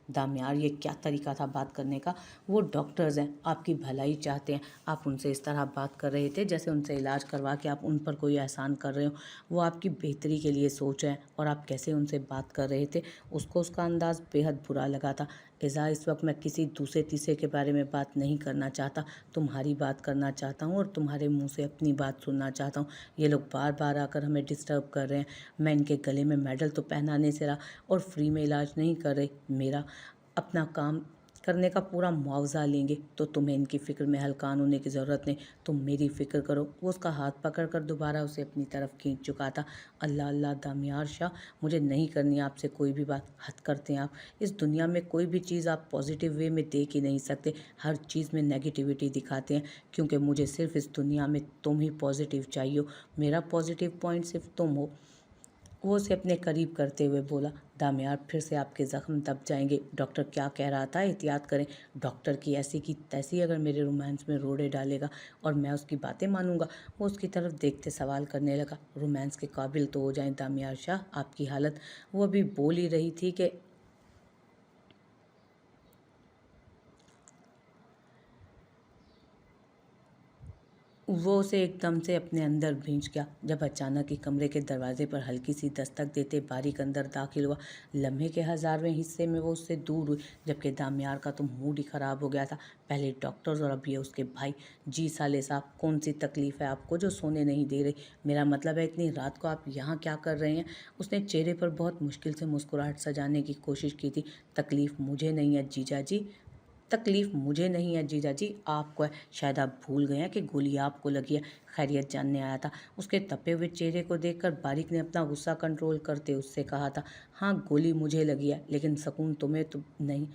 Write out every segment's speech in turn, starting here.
दामियार ये क्या तरीका था बात करने का? वो डॉक्टर्स हैं, आपकी भलाई चाहते हैं, आप उनसे इस तरह बात कर रहे थे जैसे उनसे इलाज करवा के आप उन पर कोई एहसान कर रहे हो। वो आपकी बेहतरी के लिए सोच रहे हैं और आप कैसे उनसे बात कर रहे थे, उसको उसका अंदाज़ बेहद बुरा लगा था। इज़ा इस वक्त मैं किसी दूसरे तीसरे के बारे में बात नहीं करना चाहता, तुम्हारी बात करना चाहता हूँ और तुम्हारे मुंह से अपनी बात सुनना चाहता हूँ। ये लोग बार बार आकर हमें डिस्टर्ब कर रहे हैं। मैं इनके गले में मेडल तो पहनाने से रहा और फ्री में इलाज नहीं कर रहे। मेरा अपना काम करने का पूरा मुआवजा लेंगे तो तुम्हें इनकी फ़िक्र में हलकान होने की ज़रूरत नहीं, तुम मेरी फ़िक्र करो। वो उसका हाथ पकड़कर दोबारा उसे अपनी तरफ खींच चुका था। अल्लाह अल्लाह दामियार शाह, मुझे नहीं करनी आपसे कोई भी बात। हद करते हैं आप। इस दुनिया में कोई भी चीज़ आप पॉजिटिव वे में देख ही नहीं सकते, हर चीज़ में नेगेटिविटी दिखाते हैं, क्योंकि मुझे सिर्फ इस दुनिया में तुम ही पॉजिटिव चाहिए हो। मेरा पॉजिटिव पॉइंट सिर्फ तुम हो। वो उसे अपने करीब करते हुए बोला, दामियार फिर से आपके ज़ख्म दब जाएंगे। डॉक्टर क्या कह रहा था, एहतियात करें। डॉक्टर की ऐसी की तैसी अगर मेरे रोमांस में रोड़े डालेगा और मैं उसकी बातें मानूंगा। वो उसकी तरफ देखते सवाल करने लगा, रोमांस के काबिल तो हो जाएं दामियार शाह, आपकी हालत। वो अभी बोल ही रही थी कि वो उसे एकदम से अपने अंदर भींच गया जब अचानक ही कमरे के दरवाजे पर हल्की सी दस्तक देते बारीक अंदर दाखिल हुआ। लम्हे के 1000वें हिस्से में वो उससे दूर हुई, जबकि दामियार का तो मूड ही ख़राब हो गया था। पहले डॉक्टर्स और अब ये उसके भाई। जी साले साहब, कौन सी तकलीफ़ है आपको जो सोने नहीं दे रही? मेरा मतलब है इतनी रात को आप यहाँ क्या कर रहे हैं? उसने चेहरे पर बहुत मुश्किल से मुस्कुराहट सजाने की कोशिश की थी। तकलीफ़ मुझे नहीं है जीजा जी, तकलीफ़ मुझे नहीं है जीजा जी, आपको है। शायद आप भूल गए हैं कि गोली आपको लगी है। खैरियत जानने आया था। उसके तपे हुए चेहरे को देखकर बारिक ने अपना गुस्सा कंट्रोल करते उससे कहा था, हाँ गोली मुझे लगी है लेकिन सकून तुम्हें तो नहीं।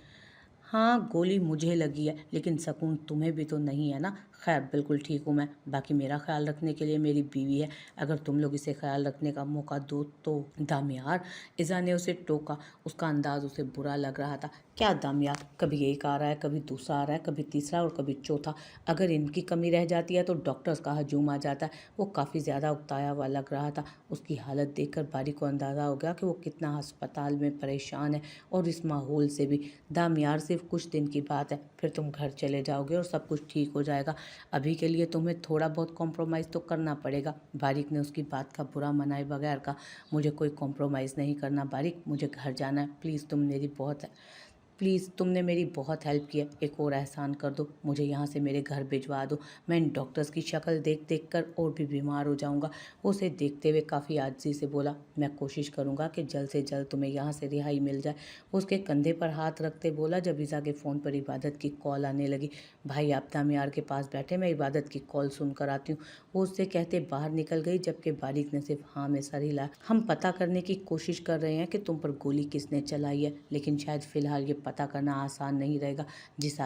हाँ गोली मुझे लगी है लेकिन सकून तुम्हें भी तो नहीं है ना। खैर बिल्कुल ठीक हूँ मैं, बाकी मेरा ख्याल रखने के लिए मेरी बीवी है, अगर तुम लोग इसे ख्याल रखने का मौका दो तो। दामियार, इज़ा ने उसे टोका। उसका अंदाज उसे बुरा लग रहा था। क्या दामियार, कभी एक आ रहा है, कभी दूसरा आ रहा है, कभी तीसरा और कभी चौथा। अगर इनकी कमी रह जाती है तो डॉक्टर्स का हजूम आ जाता है। वो काफ़ी ज़्यादा उकताया हुआ लग रहा था। उसकी हालत देखकर बारी को अंदाज़ा हो गया कि वो कितना अस्पताल में परेशान है और इस माहौल से भी। दामियार, सिर्फ कुछ दिन की बात है, फिर तुम घर चले जाओगे और सब कुछ ठीक हो जाएगा। अभी के लिए तुम्हें थोड़ा बहुत कॉम्प्रोमाइज़ तो करना पड़ेगा। बारिक ने उसकी बात का बुरा मनाए बगैर कहा, मुझे कोई कॉम्प्रोमाइज़ नहीं करना बारिक, मुझे घर जाना है। प्लीज़ तुम मेरी बहुत प्लीज़ तुमने मेरी बहुत हेल्प की है, एक और एहसान कर दो, मुझे यहाँ से मेरे घर भिजवा दो। मैं इन डॉक्टर्स की शक्ल देख देख कर और भी बीमार हो जाऊँगा। वो उसे देखते हुए काफ़ी आजिज़ी से बोला, मैं कोशिश करूँगा कि जल्द से जल्द तुम्हें यहाँ से रिहाई मिल जाए। वो उसके कंधे पर हाथ रखते बोला जब ईज़ा के फ़ोन पर इबादत की कॉल आने लगी। भाई आप दामियार के पास बैठे, मैं इबादत की कॉल सुनकर आती हूँ। वो उससे कहते बाहर निकल गई, जबकि बारिक ने सिर्फ हाँ में सर हिलाया। हम पता करने की कोशिश कर रहे हैं कि तुम पर गोली किसने चलाई है, लेकिन शायद फ़िलहाल ये पता करना आसान नहीं रहेगा। जिस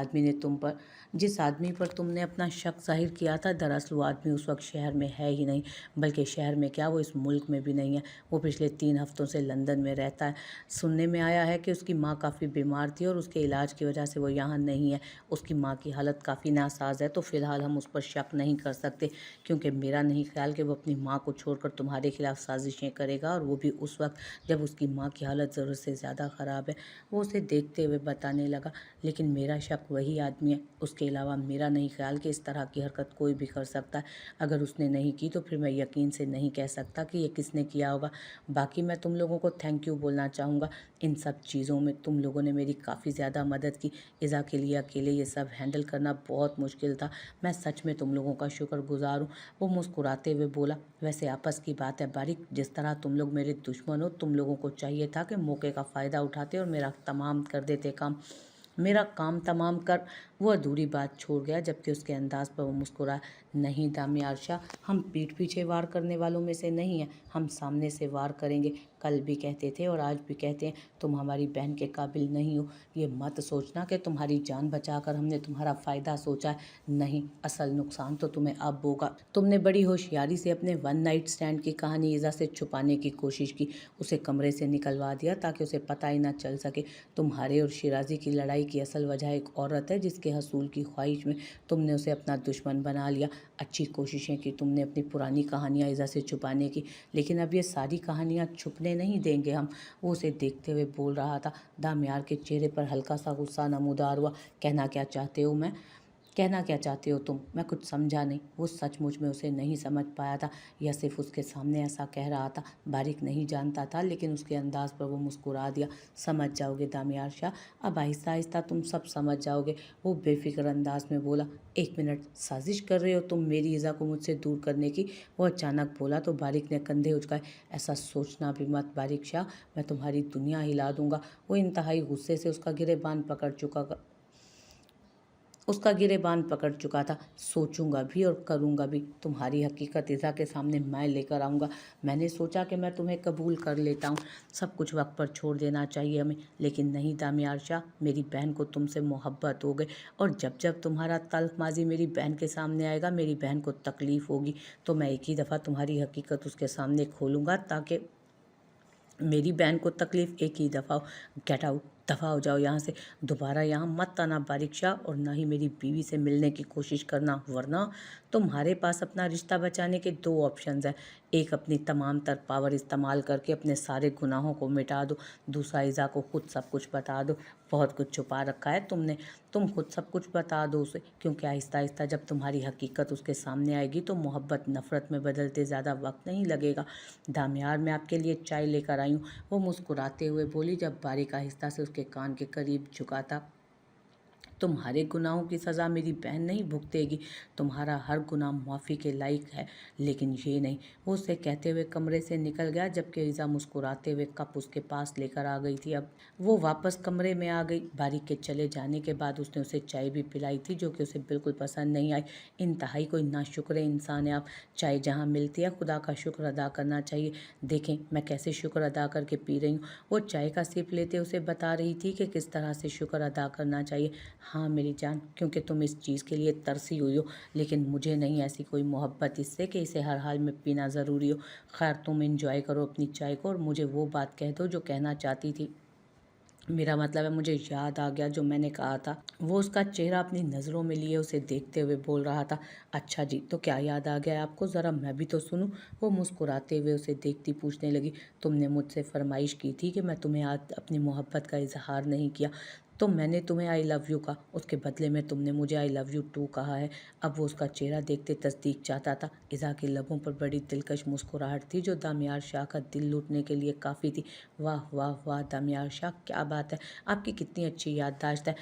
आदमी पर तुमने अपना शक ज़ाहिर किया था, दरअसल वो आदमी उस वक्त शहर में है ही नहीं, बल्कि शहर में क्या, वो इस मुल्क में भी नहीं है। वो पिछले 3 हफ्तों से लंदन में रहता है। सुनने में आया है कि उसकी माँ काफ़ी बीमार थी और उसके इलाज की वजह से वो यहाँ नहीं है। उसकी माँ की हालत काफ़ी नासाज है, तो फ़िलहाल हम उस पर शक नहीं कर सकते, क्योंकि मेरा नहीं ख्याल कि वो अपनी माँ को छोड़कर तुम्हारे खिलाफ साजिशें करेगा, और वो भी उस वक्त जब उसकी माँ की हालत ज़रूरत से ज़्यादा ख़राब है। वो उसे देखते हुए बताने लगा, लेकिन मेरा शक वही आदमी है, उसके अलावा मेरा नहीं ख्याल कि इस तरह की हरकत कोई भी कर सकता है। अगर उसने नहीं की तो फिर मैं यकीन से नहीं कह सकता कि ये किसने किया होगा। बाकी मैं तुम लोगों को थैंक यू बोलना चाहूँगा, इन सब चीज़ों में तुम लोगों ने मेरी काफ़ी ज़्यादा मदद की। इज़ा के लिए अकेले ये सब हैंडल करना बहुत मुश्किल था, मैं सच में तुम लोगों का शुक्रगुजार हूँ। वो मुस्कुराते हुए बोला, वैसे आपस की बात है बारिक, जिस तरह तुम लोग मेरे दुश्मन हो, तुम लोगों को चाहिए था कि मौके का फ़ायदा उठाते और मेरा काम तमाम कर। वो अधूरी बात छोड़ गया, जबकि उसके अंदाज पर वो मुस्कुराया। नहीं दामियार शाह, हम पीठ पीछे वार करने वालों में से नहीं हैं, हम सामने से वार करेंगे। कल भी कहते थे और आज भी कहते हैं, तुम हमारी बहन के काबिल नहीं हो। ये मत सोचना कि तुम्हारी जान बचाकर हमने तुम्हारा फ़ायदा सोचा है, नहीं, असल नुकसान तो तुम्हें अब होगा। तुमने बड़ी होशियारी से अपने वन नाइट स्टैंड की कहानी ईज़ा से छुपाने की कोशिश की, उसे कमरे से निकलवा दिया ताकि उसे पता ही ना चल सके। तुम्हारे और शिराजी की लड़ाई की असल वजह एक औरत है, जिसके हसूल की ख्वाहिश में तुमने उसे अपना दुश्मन बना लिया। अच्छी कोशिशें की तुमने अपनी पुरानी कहानियाँ ईज़ा से छुपाने की, लेकिन अब ये सारी कहानियाँ छुपने जाने नहीं देंगे हम। वो उसे देखते हुए बोल रहा था। दामियार के चेहरे पर हल्का सा गुस्सा नमूदार हुआ। कहना क्या चाहते हो तुम? मैं कुछ समझा नहीं। वो सचमुच में उसे नहीं समझ पाया था या सिर्फ उसके सामने ऐसा कह रहा था। बारिक नहीं जानता था, लेकिन उसके अंदाज पर वो मुस्कुरा दिया। समझ जाओगे दामियार शाह, अब आहिस्ता आहिस्ता तुम सब समझ जाओगे, वो बेफिक्र अंदाज में बोला। एक मिनट, साजिश कर रहे हो तुम मेरी ईज़ा को मुझसे दूर करने की? वो अचानक बोला तो बारिक ने कंधे उचकाए। ऐसा सोचना भी मत बारिक शाह, मैं तुम्हारी दुनिया हिला दूंगा। वो इंतहाई गुस्से से उसका गिरेबान पकड़ चुका था। सोचूंगा भी और करूंगा भी। तुम्हारी हकीकत ईज़ा के सामने मैं लेकर आऊँगा। मैंने सोचा कि मैं तुम्हें कबूल कर लेता हूँ, सब कुछ वक्त पर छोड़ देना चाहिए हमें, लेकिन नहीं दामियार शाह, मेरी बहन को तुमसे मोहब्बत हो गई, और जब जब तुम्हारा तल्ख माजी मेरी बहन के सामने आएगा, मेरी बहन को तकलीफ़ होगी, तो मैं एक ही दफ़ा तुम्हारी हकीकत उसके सामने खोलूँगा, ताकि मेरी बहन को तकलीफ़ एक ही दफ़ा हो। गेट आउट, दफ़ा हो जाओ यहाँ से। दोबारा यहाँ मत आना बारिक शाह, और ना ही मेरी बीवी से मिलने की कोशिश करना, वरना तुम्हारे पास अपना रिश्ता बचाने के दो ऑप्शंस हैं। एक, अपनी तमाम तर पावर इस्तेमाल करके अपने सारे गुनाहों को मिटा दो। दूसरा, ईज़ा को खुद सब कुछ बता दो। बहुत कुछ छुपा रखा है तुमने, तुम खुद सब कुछ बता दो उसे, क्योंकि आहिस्ता आहिस्ता जब तुम्हारी हकीकत उसके सामने आएगी तो मोहब्बत नफ़रत में बदलते ज़्यादा वक्त नहीं लगेगा। दामियार, मैं आपके लिए चाय लेकर आई हूँ, वो मुस्कुराते हुए बोली जब बारिक आहिस्ता से उसके कान के करीब झुका था। तुम्हारे गुनाहों की सज़ा मेरी बहन नहीं भुगतेगी। तुम्हारा हर गुनाह माफ़ी के लायक है, लेकिन ये नहीं। वो उसे कहते हुए कमरे से निकल गया, जबकि ईज़ा मुस्कुराते हुए कप उसके पास लेकर आ गई थी। अब वो वापस कमरे में आ गई। बारिक के चले जाने के बाद उसने उसे चाय भी पिलाई थी, जो कि उसे बिल्कुल पसंद नहीं आई। इंतहाई कोई नाशुक्र इंसान है आप। चाय जहाँ मिलती है, खुदा का शुक्र अदा करना चाहिए। देखें मैं कैसे शुक्र अदा करके पी रही हूँ। वो चाय का सिप लेते उसे बता रही थी कि किस तरह से शुक्र अदा करना चाहिए। हाँ मेरी जान, क्योंकि तुम इस चीज़ के लिए तरसी हुई हो, लेकिन मुझे नहीं ऐसी कोई मोहब्बत इससे कि इसे हर हाल में पीना ज़रूरी हो। खैर, तुम एंजॉय करो अपनी चाय को, और मुझे वो बात कह दो जो कहना चाहती थी। मेरा मतलब है, मुझे याद आ गया जो मैंने कहा था। वो उसका चेहरा अपनी नज़रों में लिए उसे देखते हुए बोल रहा था। अच्छा जी, तो क्या याद आ गया आपको? ज़रा मैं भी तो सुनूं। वो मुस्कुराते हुए उसे देखती पूछने लगी। तुमने मुझसे फरमाइश की थी कि मैं तुम्हें आज अपनी मोहब्बत का इजहार नहीं किया, तो मैंने तुम्हें आई लव यू कहा, उसके बदले में तुमने मुझे आई लव यू टू कहा है। अब वो उसका चेहरा देखते तस्दीक चाहता था। इज़ा के लबों पर बड़ी दिलकश मुस्कुराहट थी, जो दामियार शाह का दिल लूटने के लिए काफ़ी थी। वाह वाह वाह दामियार शाह, क्या बात है, आपकी कितनी अच्छी याददाश्त है,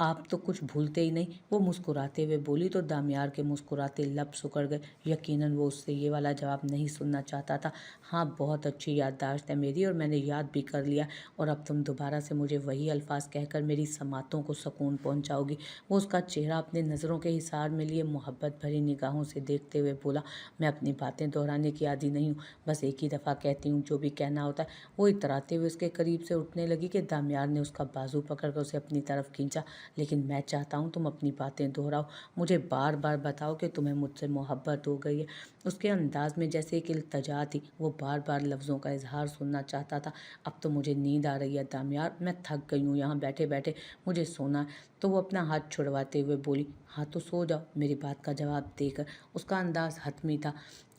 आप तो कुछ भूलते ही नहीं। वो मुस्कुराते हुए बोली तो दामियार के मुस्कुराते लब सिकुड़ गए। यकीनन वो उससे ये वाला जवाब नहीं सुनना चाहता था। हाँ, बहुत अच्छी याददाश्त है मेरी, और मैंने याद भी कर लिया, और अब तुम दोबारा से मुझे वही अल्फाज कहकर मेरी समातों को सुकून पहुंचाओगी। वो उसका चेहरा अपने नज़रों के हिसार में लिए मोहब्बत भरी निगाहों से देखते हुए बोला। मैं अपनी बातें दोहराने की आदी नहीं हूँ, बस एक ही दफ़ा कहती हूँ जो भी कहना होता है। वो इतराते हुए उसके करीब से उठने लगी कि दामियार ने उसका बाजू पकड़कर उसे अपनी तरफ खींचा। लेकिन मैं चाहता हूँ तुम अपनी बातें दोहराओ, मुझे बार बार बताओ कि तुम्हें मुझसे मोहब्बत हो गई है। उसके अंदाज में जैसे एक इल्तजा थी। वो बार बार लफ्ज़ों का इजहार सुनना चाहता था। अब तो मुझे नींद आ रही है दामियार, मैं थक गई हूँ यहाँ बैठे बैठे, मुझे सोना है। तो वो अपना हाथ छुड़वाते हुए बोली। हाँ तो सो जाओ, मेरी बात का जवाब देकर। उसका अंदाज हतमी था।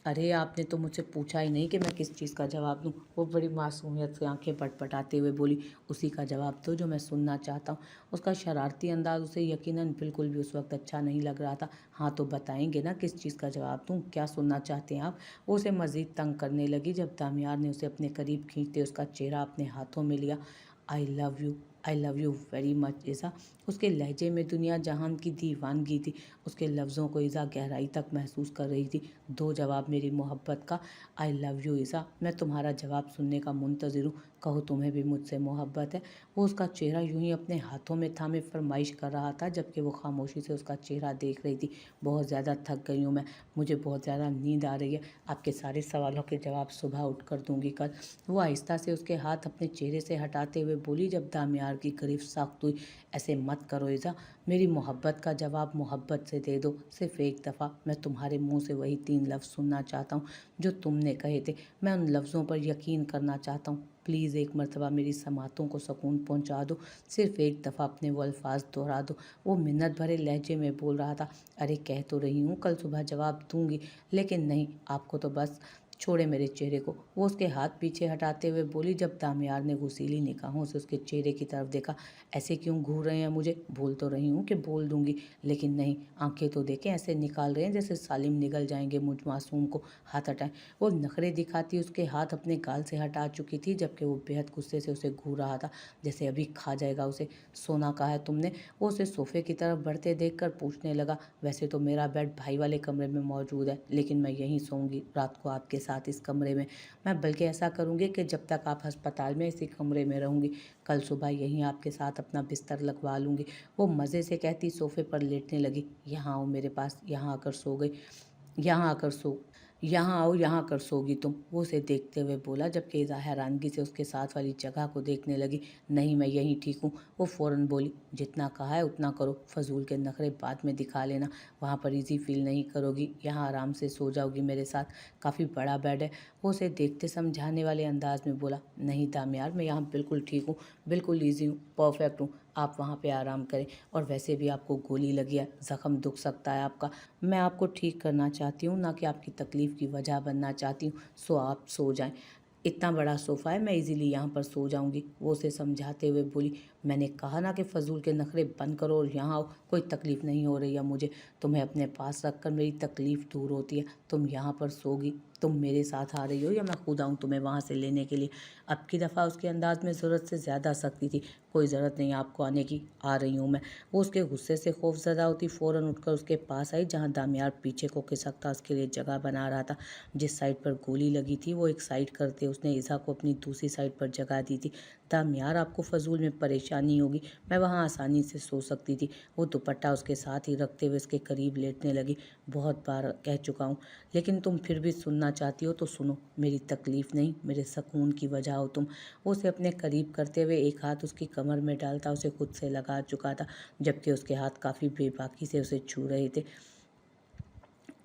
अरे आपने तो मुझसे पूछा ही नहीं कि मैं किस चीज़ का जवाब दूँ। वो बड़ी मासूमियत से आंखें पटपटाते हुए बोली। उसी का जवाब दो जो मैं सुनना चाहता हूँ। उसका शरारती अंदाज उसे यकीनन बिल्कुल भी उस वक्त अच्छा नहीं लग रहा था। हाँ तो बताएंगे ना किस चीज़ का जवाब दूँ, क्या सुनना चाहते हैं आप? वो उसे मज़ीद तंग करने लगी, जब दामियार ने उसे अपने करीब खींचते उसका चेहरा अपने हाथों में लिया। I love you very much Iza. उसके लहजे में दुनिया जहान की दीवानगी थी। उसके लफ्ज़ों को ईज़ा गहराई तक महसूस कर रही थी। दो जवाब मेरी मोहब्बत का। आई लव यू ईज़ा, मैं तुम्हारा जवाब सुनने का मुंतज़िर हूँ। कहो तुम्हें भी मुझसे मोहब्बत है? वो उसका चेहरा यूं ही अपने हाथों में थामे फरमाइश कर रहा था, जबकि वो खामोशी से उसका चेहरा देख रही थी। बहुत ज़्यादा थक गई हूँ मैं, मुझे बहुत ज़्यादा नींद आ रही है। आपके सारे सवालों के जवाब सुबह उठ कर दूंगी कल। वो आहिस्ता से उसके हाथ अपने चेहरे से हटाते हुए बोली, जब दामियार की गिरफ्त सख्त हुई। ऐसे मत करो ईज़ा, मेरी मोहब्बत का जवाब मोहब्बत से दे दो। सिर्फ एक दफ़ा मैं तुम्हारे मुंह से वही 3 लफ्ज़ सुनना चाहता हूँ जो तुमने कहे थे। मैं उन लफ्ज़ों पर यकीन करना चाहता हूँ। प्लीज़ एक मरतबा मेरी समातों को सुकून पहुँचा दो। सिर्फ एक दफ़ा अपने वो अल्फाज दोहरा दो। वो मिन्नत भरे लहजे में बोल रहा था। अरे कह तो रही हूँ कल सुबह जवाब दूंगी, लेकिन नहीं, आपको तो बस छोड़े मेरे चेहरे को। वो उसके हाथ पीछे हटाते हुए बोली। जब दामियार ने गुस्सीली निगाहों से उसके चेहरे की तरफ देखा, ऐसे क्यों घूर रहे हैं मुझे? बोल तो रही हूँ कि बोल दूंगी, लेकिन नहीं, आंखें तो देखें, ऐसे निकाल रहे हैं जैसे सालिम निगल जाएंगे मुझ मासूम को। हाथ हटाएं। वो नखरे दिखाती उसके हाथ अपने गाल से हटा चुकी थी, जबकि वो बेहद गुस्से से उसे घूर रहा था, जैसे अभी खा जाएगा उसे। सोना कहा है तुमने? वो उसे सोफे की तरफ बढ़ते देखकर पूछने लगा। वैसे तो मेरा बेड भाई वाले कमरे में मौजूद है, लेकिन मैं यहीं सोऊंगी रात को आपके साथ इस कमरे में। मैं बल्कि ऐसा करूंगी कि जब तक आप अस्पताल में इसी कमरे में रहूंगी, कल सुबह यहीं आपके साथ अपना बिस्तर लगवा लूंगी। वो मज़े से कहती सोफे पर लेटने लगी। यहाँ आओ मेरे पास, यहाँ आकर सो गई, यहाँ आकर सो यहाँ आओ, यहाँ कर सोगी तुम। वो उसे देखते हुए बोला, जबकि इज़ा हैरानगी से उसके साथ वाली जगह को देखने लगी। नहीं, मैं यहीं ठीक हूँ। वो फ़ौरन बोली। जितना कहा है उतना करो, फजूल के नखरे बाद में दिखा लेना। वहाँ पर इजी फील नहीं करोगी, यहाँ आराम से सो जाओगी मेरे साथ। काफ़ी बड़ा बेड है। वो उसे देखते समझाने वाले अंदाज में बोला। नहीं दामियार, मैं यहाँ बिल्कुल ठीक हूँ, बिल्कुल ईजी हूँ, परफेक्ट हूँ। आप वहाँ पे आराम करें, और वैसे भी आपको गोली लगी है, ज़ख्म दुख सकता है आपका। मैं आपको ठीक करना चाहती हूँ, ना कि आपकी तकलीफ़ की वजह बनना चाहती हूँ। सो आप सो जाएं। इतना बड़ा सोफ़ा है, मैं इजीली यहाँ पर सो जाऊँगी। वो उसे समझाते हुए बोली। मैंने कहा ना कि फ़जूल के नखरे बंद करो और यहाँ आओ। कोई तकलीफ़ नहीं हो रही है मुझे, तुम्हें अपने पास रख कर मेरी तकलीफ़ दूर होती है। तुम यहाँ पर सोगी। तुम मेरे साथ आ रही हो या मैं खुद आऊँ तुम्हें वहाँ से लेने के लिए? अब की दफ़ा उसके अंदाज में ज़रूरत से ज़्यादा सख्ती थी। कोई ज़रूरत नहीं आपको आने की, आ रही हूँ मैं। वो उसके गुस्से से खौफज़दा होती फ़ौरन उठकर उसके पास आई, जहाँ दामियार पीछे को खिसकता उसके लिए जगह बना रहा था। जिस साइड पर गोली लगी थी वो एक साइड करते उसने इज़ा को अपनी दूसरी साइड पर जगह दी थी। दामियार, आपको फजूल में परेशानी होगी, मैं वहाँ आसानी से सो सकती थी। वो दुपट्टा उसके साथ ही रखते हुए उसके करीब लेटने लगी। बहुत बार कह चुका हूँ, लेकिन तुम फिर भी सुनना चाहती हो तो सुनो। मेरी तकलीफ़ नहीं, मेरे सुकून की वजह हो तुम। वो उसे अपने करीब करते हुए एक हाथ उसकी कमर में डालता उसे खुद से लगा चुका था, जबकि उसके हाथ काफ़ी बेबाकी से उसे छू रहे थे।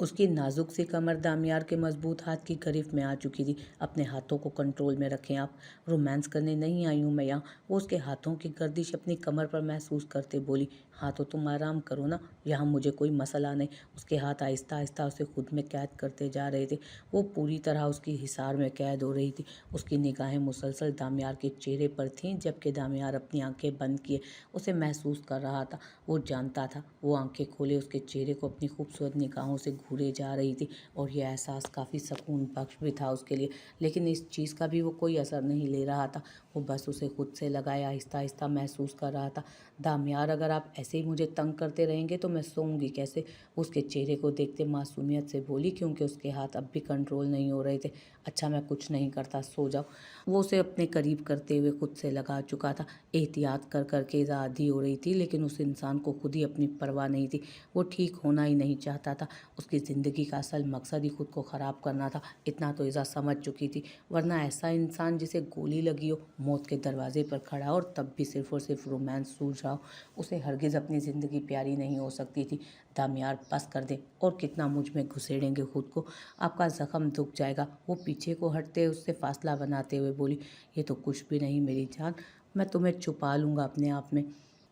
उसकी नाजुक सी कमर दामियार के मजबूत हाथ की गिरफ्त में आ चुकी थी। अपने हाथों को कंट्रोल में रखें आप, रोमांस करने नहीं आई हूँ मैं यहाँ। वो उसके हाथों की गर्दिश अपनी कमर पर महसूस करते बोली। हाँ तो तुम आराम करो ना, यहाँ मुझे कोई मसला नहीं। उसके हाथ आहिस्ता आहिस्ता उसे खुद में कैद करते जा रहे थे। वो पूरी तरह उसकी हिसार में कैद हो रही थी। उसकी निगाहें मुसलसल दामियार के चेहरे पर थीं, जबकि दामियार अपनी आंखें बंद किए उसे महसूस कर रहा था। वो जानता था वो आंखें खोले उसके चेहरे को अपनी खूबसूरत निगाहों से घूरे जा रही थी, और यह एहसास काफ़ी सुकून बख्श भी था उसके लिए। लेकिन इस चीज़ का भी वो कोई असर नहीं ले रहा था। वो बस उसे खुद से लगाया आहिस्ता आहिस्ता महसूस कर रहा था। दामियार, अगर आप ऐसे ही मुझे तंग करते रहेंगे तो मैं सोऊंगी कैसे? उसके चेहरे को देखते मासूमियत से बोली, क्योंकि उसके हाथ अब भी कंट्रोल नहीं हो रहे थे। अच्छा, मैं कुछ नहीं करता, सो जाओ। वो उसे अपने करीब करते हुए खुद से लगा चुका था। एहतियात कर करके इज़ा आधी हो रही थी, लेकिन उस इंसान को खुद ही अपनी परवाह नहीं थी। वो ठीक होना ही नहीं चाहता था। उसकी ज़िंदगी का असल मकसद ही खुद को ख़राब करना था। इतना तो इज़ा समझ चुकी थी। वरना ऐसा इंसान जिसे गोली लगी हो, मौत के दरवाजे पर खड़ा हो, और तब भी सिर्फ और सिर्फ रोमांस सूझ रहा हो, उसे हरगिज़ अपनी ज़िंदगी प्यारी नहीं हो सकती थी। दामियार, बस कर दे, और कितना मुझ में घुसेड़ेंगे खुद को? आपका ज़ख्म दुख जाएगा। वो पीछे को हटते उससे फासला बनाते हुए बोली। ये तो कुछ भी नहीं मेरी जान, मैं तुम्हें छुपा लूँगा अपने आप में,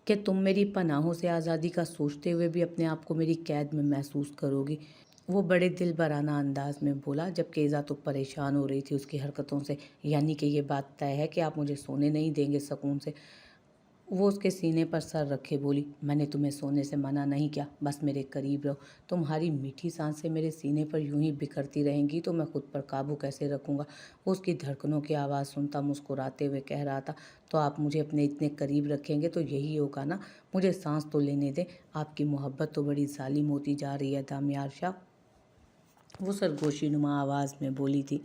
कि तुम मेरी पनाहों से आज़ादी का सोचते हुए भी अपने आप को मेरी कैद में महसूस करोगी। वो बड़े दिल बराना अंदाज में बोला, जबकि इज़ा तो परेशान हो रही थी उसकी हरकतों से। यानी कि ये बात तय है कि आप मुझे सोने नहीं देंगे सुकून से? वो उसके सीने पर सर रखे बोली। मैंने तुम्हें सोने से मना नहीं किया, बस मेरे करीब रहो। तुम्हारी मीठी सांसें मेरे सीने पर यूं ही बिखरती रहेंगी तो मैं खुद पर काबू कैसे रखूँगा? वो उसकी धड़कनों की आवाज़ सुनता मुस्कुराते हुए कह रहा था। तो आप मुझे अपने इतने करीब रखेंगे तो यही होगा ना? मुझे सांस तो लेने दें। आपकी मोहब्बत तो बड़ी जालिम होती जा रही है दामियार शाह, वो सरगोशीनुमा आवाज़ में बोली थी।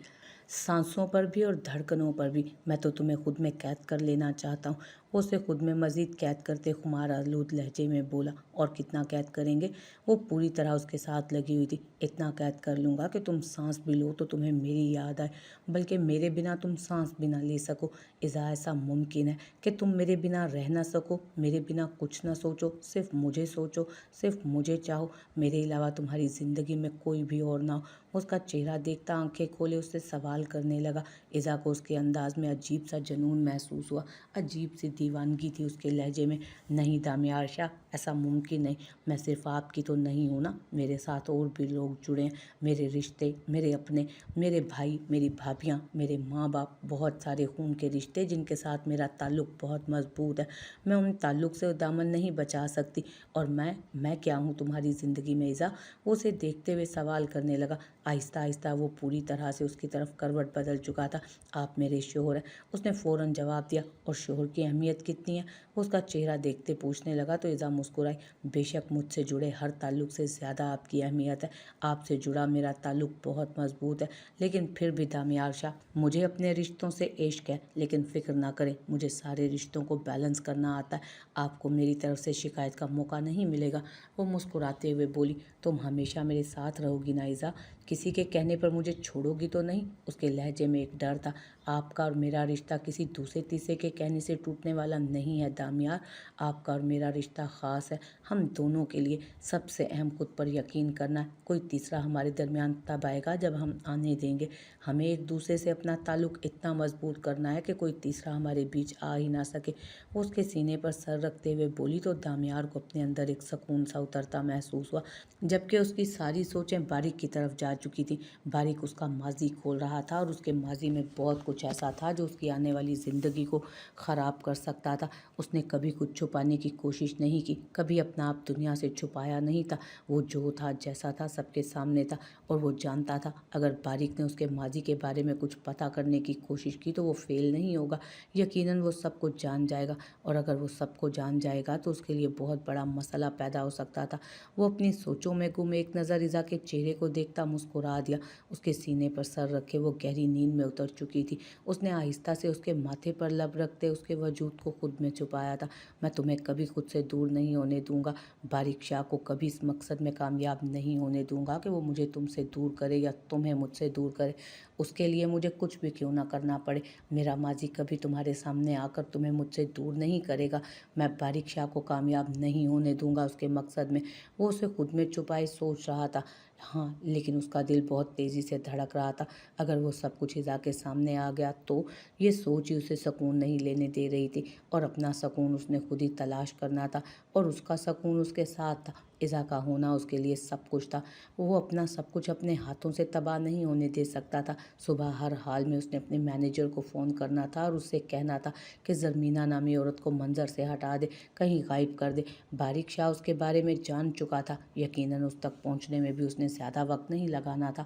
सांसों पर भी और धड़कनों पर भी। मैं तो तुम्हें खुद में कैद कर लेना चाहता हूँ। वो उसे खुद में मज़ीद कैद करते खुमार आलूद लहजे में बोला। और कितना कैद करेंगे? वो पूरी तरह उसके साथ लगी हुई थी। इतना कैद कर लूँगा कि तुम सांस भी लो तो तुम्हें मेरी याद आए, बल्कि मेरे बिना तुम सांस भी ना ले सको। इज़ा, ऐसा मुमकिन है कि तुम मेरे बिना रह ना सको? मेरे बिना कुछ ना सोचो, सिर्फ मुझे सोचो, सिर्फ मुझे चाहो, मेरे अलावा तुम्हारी ज़िंदगी में कोई भी और ना हो? उसका चेहरा देखता आंखें खोले उससे सवाल करने लगा। इज़ा को उसके अंदाज में अजीब सा जुनून महसूस हुआ, अजीब सी दीवानगी थी उसके लहजे में। नहीं दामियार शाह, ऐसा मुमकिन नहीं। मैं सिर्फ आपकी तो नहीं हूँ ना, मेरे साथ और भी लोग जुड़े हैं, मेरे रिश्ते, मेरे अपने, मेरे भाई, मेरी भाभियाँ, मेरे माँ बाप, बहुत सारे खून के रिश्ते जिनके साथ मेरा ताल्लुक़ बहुत मजबूत है। मैं उन ताल्लुक़ से दामन नहीं बचा सकती। और मैं क्या हूँ तुम्हारी ज़िंदगी में ईज़ा? वो उसे देखते हुए सवाल करने लगा। आहिस्ता आहिस्ता वो पूरी तरह से उसकी तरफ करवट बदल चुका था। आप मेरे शोहर हैं, उसने फ़ौरन जवाब दिया। और शोहर की अहमियत कितनी है? वो उसका चेहरा देखते पूछने लगा तो ईज़ा मुस्कुराई। बेशक मुझसे जुड़े हर ताल्लुक़ से ज़्यादा आपकी अहमियत है। आपसे जुड़ा मेरा ताल्लुक़ बहुत मजबूत है। लेकिन फिर भी दामियार शाह, मुझे अपने रिश्तों से इश्क है, लेकिन फ़िक्र ना करें, मुझे सारे रिश्तों को बैलेंस करना आता है। आपको मेरी तरफ से शिकायत का मौका नहीं मिलेगा। वो मुस्कुराते हुए बोली, तुम हमेशा मेरे साथ रहोगी ना ईज़ा? किसी के कहने पर मुझे छोड़ोगी तो नहीं? उसके लहजे में एक डर था। आपका और मेरा रिश्ता किसी दूसरे तीसरे के कहने से टूटने वाला नहीं है दामियार। आपका और मेरा रिश्ता ख़ास है, हम दोनों के लिए। सबसे अहम खुद पर यकीन करना है। कोई तीसरा हमारे दरमियान तब आएगा जब हम आने देंगे। हमें एक दूसरे से अपना ताल्लुक़ इतना मजबूत करना है कि कोई तीसरा हमारे बीच आ ही ना सके। वो उसके सीने पर सर रखते हुए बोली तो दामियार को अपने अंदर एक सुकून सा उतरता महसूस हुआ, जबकि उसकी सारी सोचें बारिक की तरफ जा चुकी थी। बारिक उसका माजी खोल रहा था और उसके माजी में बहुत कुछ ऐसा था जो उसकी आने वाली ज़िंदगी को ख़राब कर सकता था। उसने कभी कुछ छुपाने की कोशिश नहीं की, कभी अपना आप दुनिया से छुपाया नहीं था। वो जो था जैसा था सबके सामने था। और वो जानता था अगर बारिक ने उसके माजी के बारे में कुछ पता करने की कोशिश की तो वो फेल नहीं होगा। यकीनन वो सब कुछ जान जाएगा, और अगर वो सबको जान जाएगा तो उसके लिए बहुत बड़ा मसला पैदा हो सकता था। वो अपनी सोचों में गुम एक नज़र ईज़ा के चेहरे को देखता मुस्कुरा दिया। उसके सीने पर सर रखे वो गहरी नींद में उतर चुकी थी। उसने आहिस्ता से उसके माथे पर लब रखते उसके वजूद को खुद में छुपाया था। मैं तुम्हें कभी खुद से दूर नहीं होने दूंगा। बारिक शाह को कभी इस मकसद में कामयाब नहीं होने दूंगा कि वो मुझे तुमसे दूर करे या तुम्हें मुझसे दूर करे। उसके लिए मुझे कुछ भी क्यों ना करना पड़े। मेरा माजी कभी तुम्हारे सामने आकर तुम्हें मुझसे दूर नहीं करेगा। मैं बारिक शाह को कामयाब नहीं होने दूंगा उसके मकसद में। वो उसे खुद में छुपाए सोच रहा था। हाँ, लेकिन उसका दिल बहुत तेज़ी से धड़क रहा था। अगर वो सब कुछ ईज़ा के सामने आ गया तो ये सोच ही उसे सुकून नहीं लेने दे रही थी। और अपना सुकून उसने खुद ही तलाश करना था, और उसका सुकून उसके साथ था। ईज़ा का होना उसके लिए सब कुछ था। वो अपना सब कुछ अपने हाथों से तबाह नहीं होने दे सकता था। सुबह हर हाल में उसने अपने मैनेजर को फ़ोन करना था और उससे कहना था कि ज़रमीना नामी औरत को मंजर से हटा दे, कहीं गायब कर दे। बारिक शाह उसके बारे में जान चुका था। यकीनन उस तक पहुंचने में भी उसने ज़्यादा वक्त नहीं लगाना था।